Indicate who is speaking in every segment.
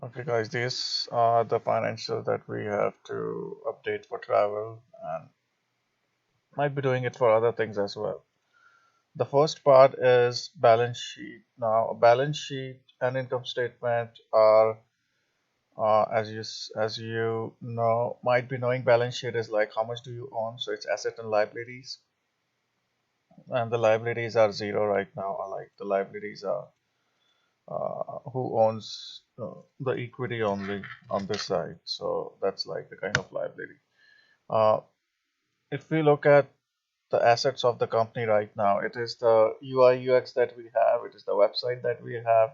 Speaker 1: Okay, guys, these are the financials that we have to update for travel and might be doing it for other things as well. The first part is balance sheet. Now, a balance sheet and income statement are, as you know, might be knowing balance sheet is like how much do you own, so it's asset and liabilities, and the liabilities are zero right now. Or like the liabilities are who owns the equity only on this side, so that's like the kind of liability. Uh, if we look at the assets of the company right now, it is the UI UX that we have, it is the website that we have,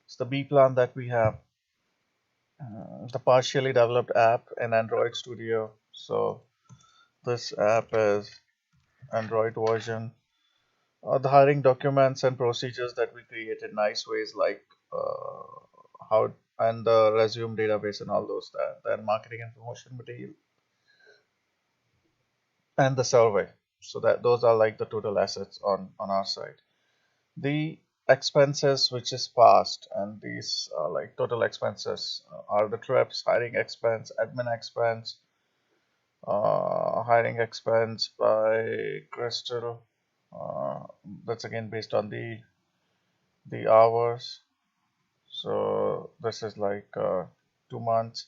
Speaker 1: it's the B plan that we have, the partially developed app in Android Studio. So this app is Android version. The hiring documents and procedures that we created nice ways like how and the resume database and all those that, then marketing and promotion material and the survey. So that those are like the total assets on our side. The expenses which is past, and these are like total expenses are the trips, hiring expense, admin expense, hiring expense by Crystal. Uh, that's again based on the hours. So this is like 2 months.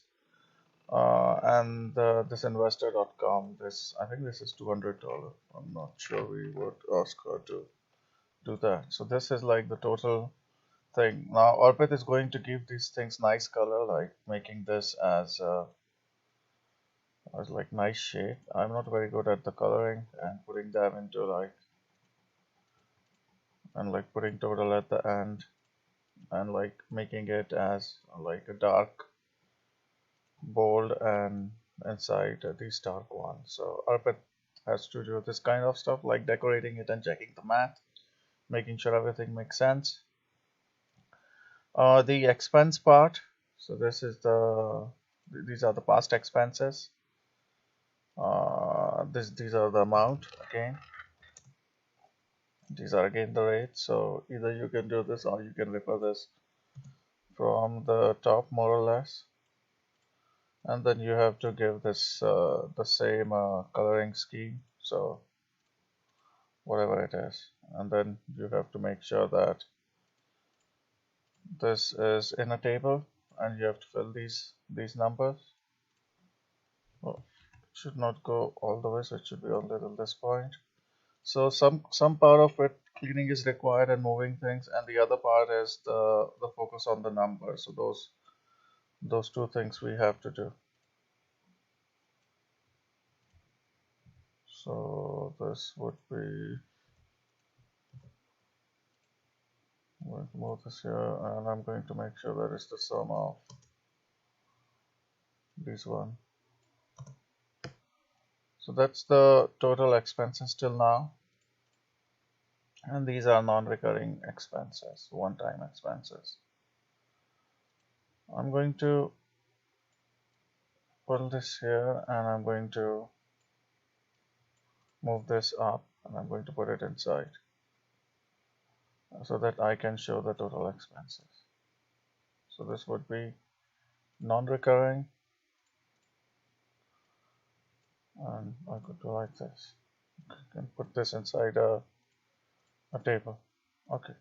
Speaker 1: And this investor.com, this I think this is $200. I'm not sure we would ask her to do that. So this is like the total thing. Now Arpit is going to give these things nice color, like making this as like nice shade. I'm not very good at the coloring and putting them into like and like putting total at the end and like making it as like a dark bold and inside these dark ones. So Arpit has to do this kind of stuff like decorating it and checking the math, making sure everything makes sense. The expense part. So this is these are the past expenses. These are the amount again. These are again the rates. So either you can do this or you can refer this from the top more or less. And then you have to give this the same coloring scheme. So whatever it is, and then you have to make sure that this is in a table and you have to fill these numbers. Well, it should not go all the way, so it should be only till this point. So some part of it cleaning is required and moving things, and the other part is the focus on the numbers. So those two things we have to do. So this would be, I'm going to move this here, and I'm going to make sure that is the sum of this one. So that's the total expenses till now. And these are non-recurring expenses, one-time expenses. I'm going to pull this here and I'm going to move this up and I'm going to put it inside so that I can show the total expenses. So this would be non-recurring, and I could do like this. I can put this inside a table. Okay,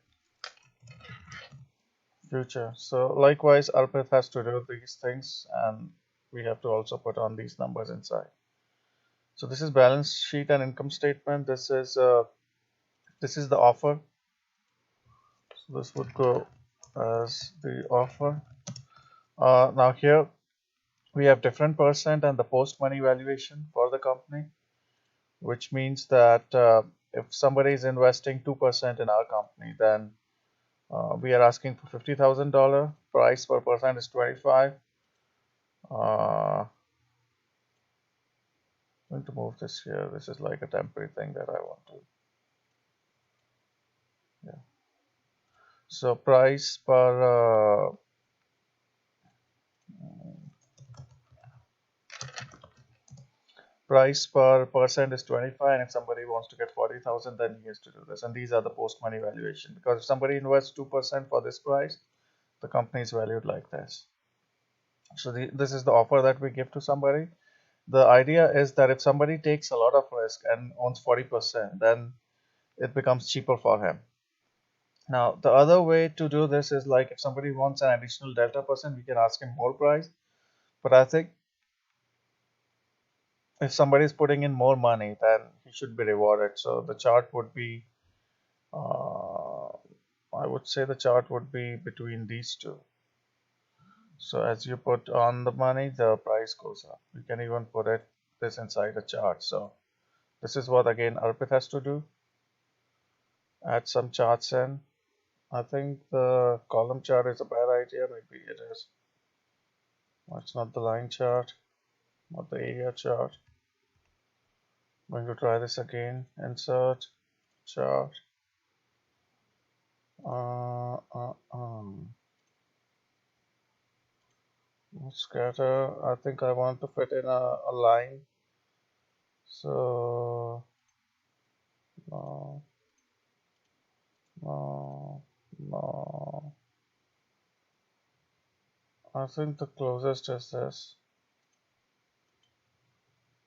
Speaker 1: future. So likewise, Arpit has to do these things and we have to also put on these numbers inside. So this is balance sheet and income statement. This is the offer. So this would go as the offer. Now here we have different percent and the post money valuation for the company, which means that if somebody is investing 2% in our company, then we are asking for $50,000. Price per percent is 25. I'm going to move this here. This is like a temporary thing that I want to. Yeah. So price per percent is 25, and if somebody wants to get 40,000, then he has to do this. And these are the post money valuation, because if somebody invests 2% for this price, the company is valued like this. So this is the offer that we give to somebody. The idea is that if somebody takes a lot of risk and owns 40%, then it becomes cheaper for him. Now, the other way to do this is like if somebody wants an additional delta percent, we can ask him more price. But I think if somebody is putting in more money, then he should be rewarded. So the chart would be, uh, I would say the chart would be between these two. So as you put on the money, the price goes up. You can even put it this inside a chart. So this is what again Arpit has to do. Add some charts in. I think the column chart is a bad idea. Maybe it is. It's not the line chart, not the area chart. I'm going to try this again. Insert chart. Uh, uh, um, Scatter. I think I want to fit in a line. So no, no, no. I think the closest is this,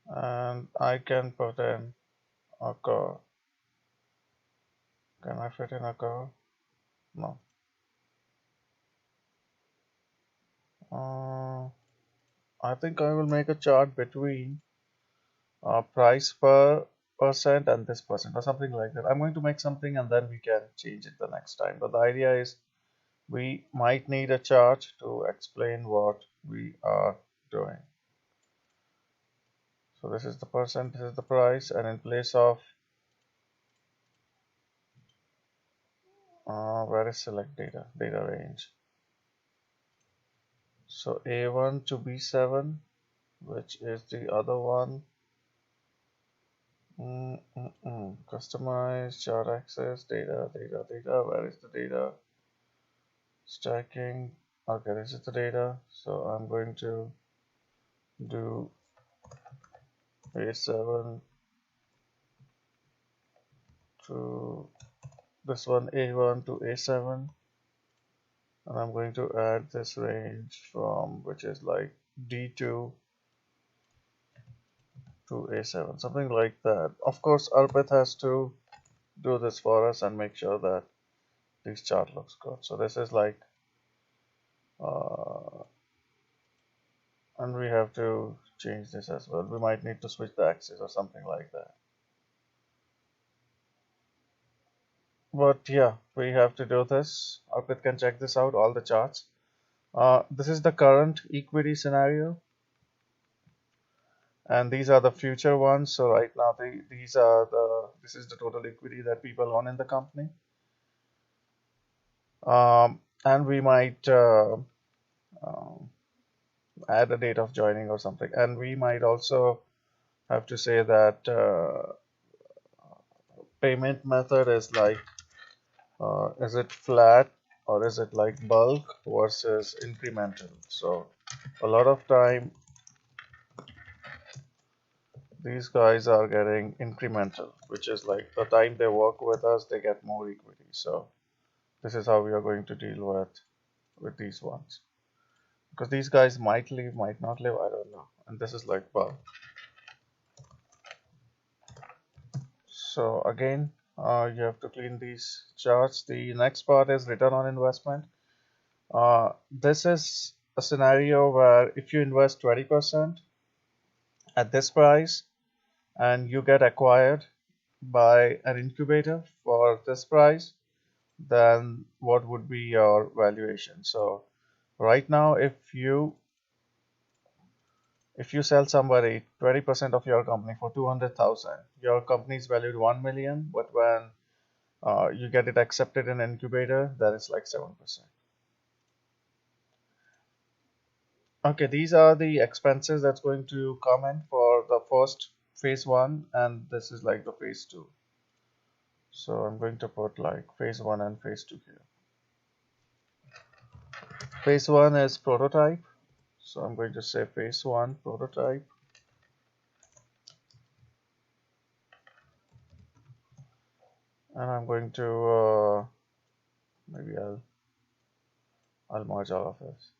Speaker 1: and I can put in a curve. Can I fit in a curve? No. Uh, I think I will make a chart between price per percent and this percent or something like that. I'm going to make something and then we can change it the next time. But the idea is we might need a chart to explain what we are doing. So this is the percent, this is the price, and in place of where is select data, data range. So A1 to B7, which is the other one. Customize chart access, data, data, data. Where is the data? Stacking. Okay, this is the data. So I'm going to do A7 to this one, A1 to A7. And I'm going to add this range from which is like D2 to A7, something like that. Of course, Arpit has to do this for us and make sure that this chart looks good. So this is like, uh, and we have to change this as well. We might need to switch the axis or something like that. But yeah, we have to do this. Arpit can check this out, all the charts. This is the current equity scenario, and these are the future ones. So right now, this is the total equity that people own in the company. And we might um, add a date of joining or something. And we might also have to say that payment method is like, is it flat or is it like bulk versus incremental? So a lot of time these guys are getting incremental, which is like the time they work with us, they get more equity. So this is how we are going to deal with these ones. Because these guys might live, might not live, I don't know. And this is like bulk. So again, you have to clean these charts. The next part is return on investment. This is a scenario where if you invest 20% at this price and you get acquired by an incubator for this price, then what would be your valuation? So right now, if you sell somebody 20% of your company for 200,000, your company is valued 1 million, but when you get it accepted in incubator, that is like 7%. Okay, these are the expenses that's going to come in for the first phase one, and this is like the phase two. So I'm going to put like phase one and phase two here. Phase one is prototype. So I'm going to say phase one prototype. And I'm going to maybe I'll merge all of this.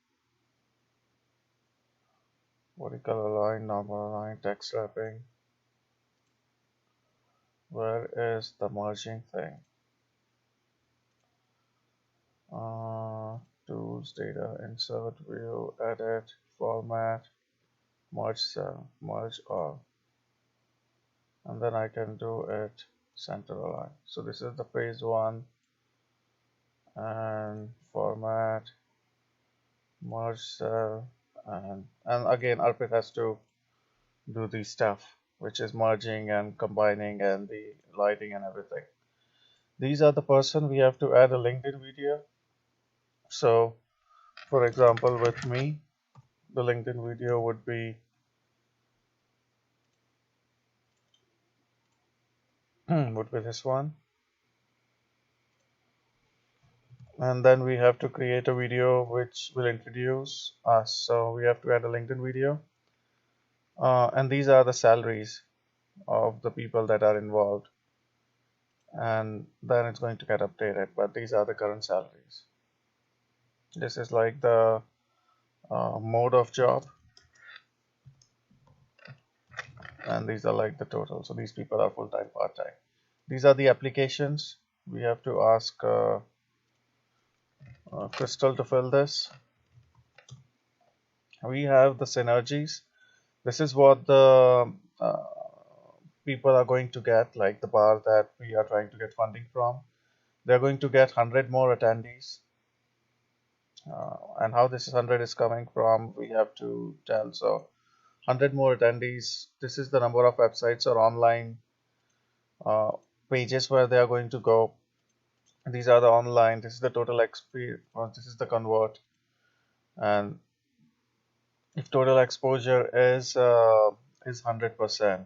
Speaker 1: vertical align, normal align, text wrapping. Where is the merging thing? Tools, data, insert, view, edit, format, merge cell, merge all, and then I can do it center align. So this is the phase one, and format, merge cell, and again Arpit has to do the stuff which is merging and combining and the lighting and everything. These are the person we have to add a LinkedIn video. So for example, with me, the LinkedIn video would be would be this one, and then we have to create a video which will introduce us. So we have to add a LinkedIn video, and these are the salaries of the people that are involved, and then it's going to get updated. But these are the current salaries. This is like the mode of job, and these are like the total. So these people are full-time, part-time. These are the applications. We have to ask Crystal to fill this. We have the synergies. This is what the people are going to get, like the bar that we are trying to get funding from. They're going to get 100 more attendees. And how this 100 is coming from, we have to tell. So 100 more attendees. This is the number of websites or online uh, pages where they are going to go. These are the online. This is the total XP. This is the convert. And if total exposure is 100%,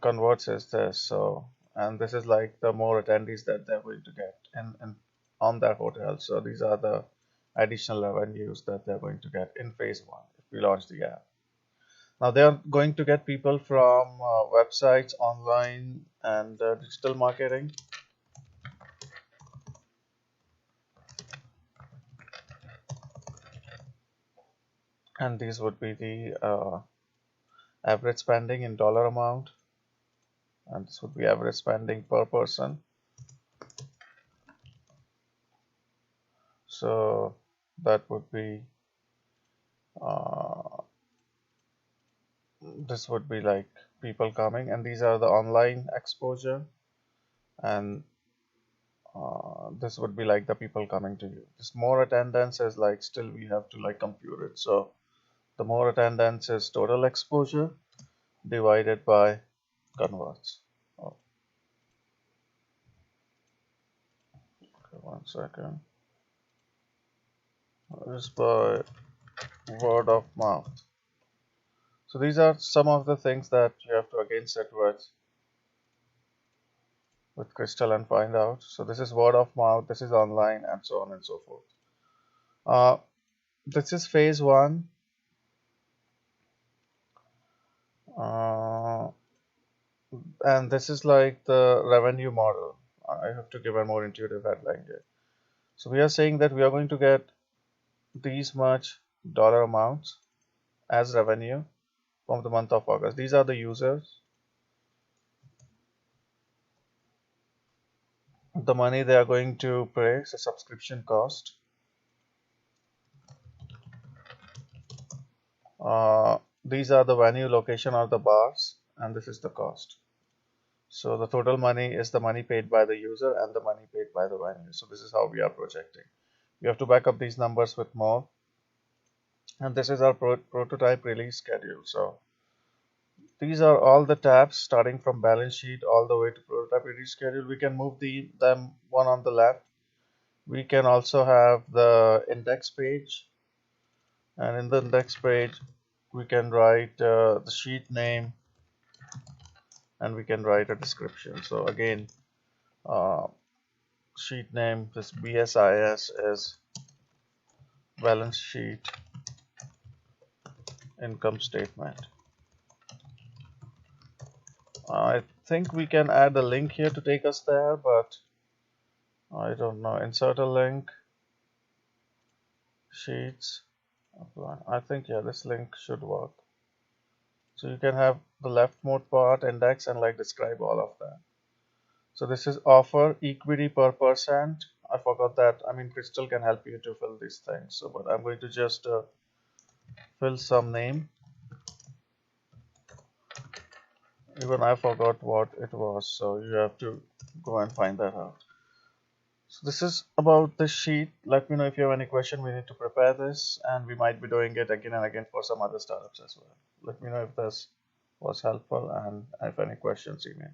Speaker 1: converts is this. So, and this is like the more attendees that they're going to get and on that hotel. So these are the additional revenues that they're going to get in phase one if we launch the app. Now they are going to get people from websites, online, and digital marketing. And these would be the average spending in dollar amount, and this would be average spending per person. So that would be uh, this would be like people coming, and these are the online exposure, and this would be like the people coming to you. This more attendance is like still we have to like compute it. So the more attendance is total exposure divided by converts. Oh, okay, 1 second. Just by word of mouth. So these are some of the things that you have to again sit with Crystal and find out. So this is word of mouth, this is online, and so on and so forth. Uh, this is phase one. Uh, and this is like the revenue model. I have to give a more intuitive headline here. So we are saying that we are going to get these much dollar amounts as revenue from the month of August. These are the users. The money they are going to pay is a subscription cost. These are the venue, location of the bars, and this is the cost. So the total money is the money paid by the user and the money paid by the venue. So this is how we are projecting. We have to back up these numbers with more. And this is our prototype release schedule. So these are all the tabs starting from balance sheet all the way to prototype release schedule. We can move them one on the left. We can also have the index page. And in the index page, we can write the sheet name, and we can write a description. So again, uh, sheet name, this BSIS is balance sheet income statement. I think we can add a link here to take us there, but I don't know. Insert a link, sheets, apply. I think yeah, this link should work. So you can have the leftmost part, index, and like describe all of that. So this is offer equity per percent. I forgot that. I mean, Crystal can help you to fill these things. So, but I'm going to just fill some name. Even I forgot what it was. So you have to go and find that out. So this is about the sheet. Let me know if you have any question. We need to prepare this, and we might be doing it again and again for some other startups as well. Let me know if this was helpful and if any questions you may.